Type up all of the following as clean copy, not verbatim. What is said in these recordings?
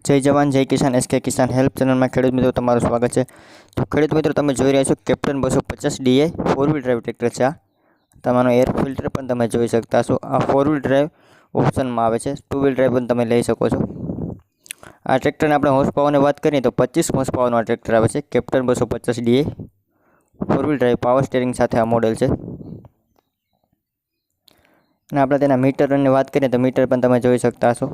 जय जवान जय किसान एसके किसान हेल्प चैनल में खेडूत मित्रों तमारुं स्वागत है। तो खेडूत मित्रों तमे जोई रह्या छो captain 250 DI 4 wheel drive tractor है। तमारो एयर फिल्टर पण तमे जोई शकता छो। आ 4 व्हील ड्राइव ऑप्शन में आवे छे। 2 व्हील ड्राइव पण तमे लई शको छो। आ ट्रेक्टर ने आपणे हॉर्स पावर ने बात करीए तो 25 हॉर्स पावर नो ट्रेक्टर आवे छे। Captain 250 DI 4 wheel drive power steering साथे आ मॉडल छे। અને આપણે તેના મીટરની વાત કરીએ તો મીટર પણ તમે જોઈ શકતા છો।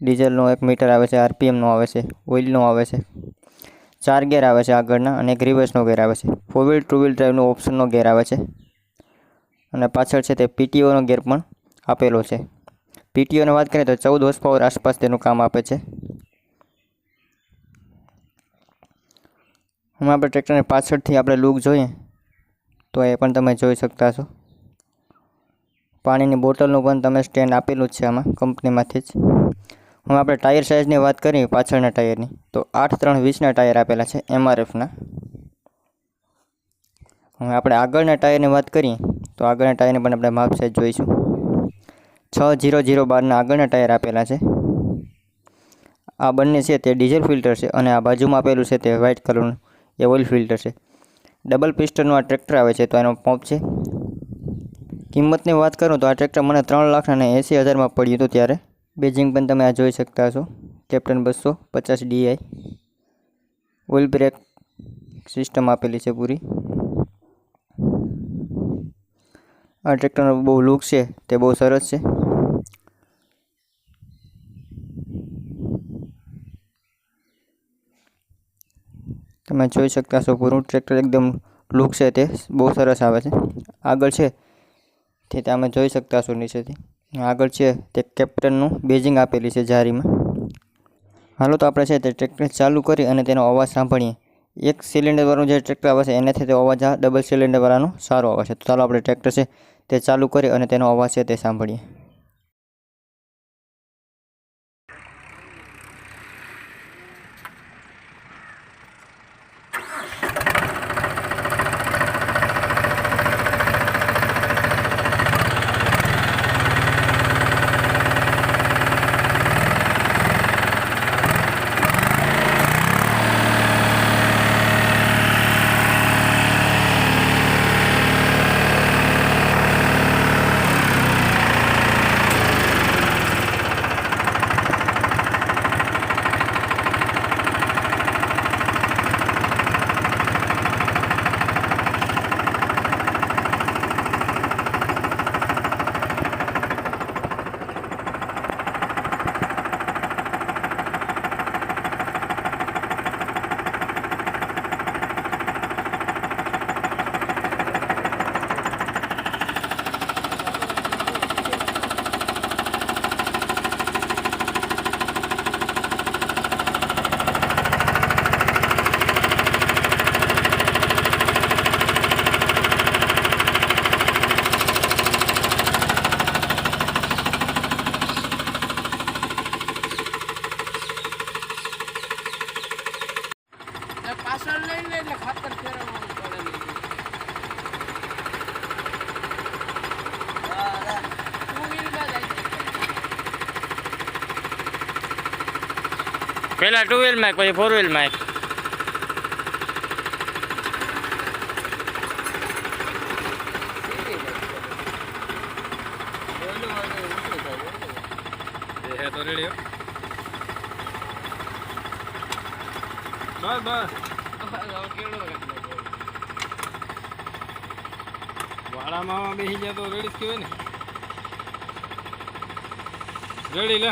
डीजल एक मीटर आवे छे, आरपीएम नो आवे छे, ऑइल नो आवे छे, 4 गेर आवे छे आगळना अने एक रिवर्स नो गेर आवे छे। 4 व्हील 2 व्हील ड्राइव नो ऑप्शन नो गेर आवे छे अने पाछळ छे ते पीटीओ नो गेर पण आपेलो छे। पीटीओ ने वात करीए तो 14 हॉर्स पावर आसपास तेनुं काम आपे छे। हम आपणे ट्रेक्टर ने पाछळथी आपणे लुक जोईए तो ए पण तमे जोई शकता छो। पाणीनी बोटलनुं पण तमे स्टेन्ड आपेલું જ છે આમાં કંપનીમાંથી જ। हम આપણે टायर साइजनी વાત કરીએ પાછળના टायरनी तो 8-3-20 टायर आपेला छे MRF ना। हम આપણે આગળના टायरनी વાત કરીએ तो આગળના टायरने पण આપણે માપ સાइज જોઈશું। 6012 ના આગળના टायर आपेला छे। आ બંને છે તે ડીઝલ ફિલ્ટર છે અને આ બાજુમાં આપેલું છે તે વ્હાઇટ કલરનું એ ઓઇલ ફિલ્ટર છે। डबल पिस्टनનું આ ટ્રેક્ટર આવે છે तो એનો પંપ છે। કિંમતની વાત કરું तो आ ट्रेक्टर મને 3,80,000 में पड्युं हतुं त्यारे। बेजिंग पण तमे आ जोई शकता छो। Captain 250 DI oil brake system आपेली छे पूरी। आ ट्रेक्टरनो बहु लुक छे ते बहु सरस छे। तमे जोई शकता छो पूरुं ट्रेक्टर एकदम लुक छे ते बहु सरस आवे छे। आगळ छे ते तमे जोई शकता छो नीचेथी। आगळ छे ते कैप्टननुं बेजिंग आपेली छे जारीमां। हालो तो आपणे छे ते ट्रेक्टर चालू करी अने तेनो अवाज सांभळीए। एक सिलिंडर वाळुं जे ट्रेक्टर आवे छे एनाथी ते अवाज आ डबल सिलिंडर वाळानो सारो आवे छे। तो चालो आपणे ट्रेक्टर छे ते चालू करी अने तेनो अवाज छे ते सांभळीए। પાછળ લઈને એટલે ખાતર ફેરવવાનું પડે નહીં। ટુ વ્હીલમાં જાય પહેલા 2 વ્હીલ માં પછી 4 વ્હીલ માં। તો રેડી બસ બસ વાળામાં બેસી જાય તો રેડી જ કહેવાય ને। રેડી લે।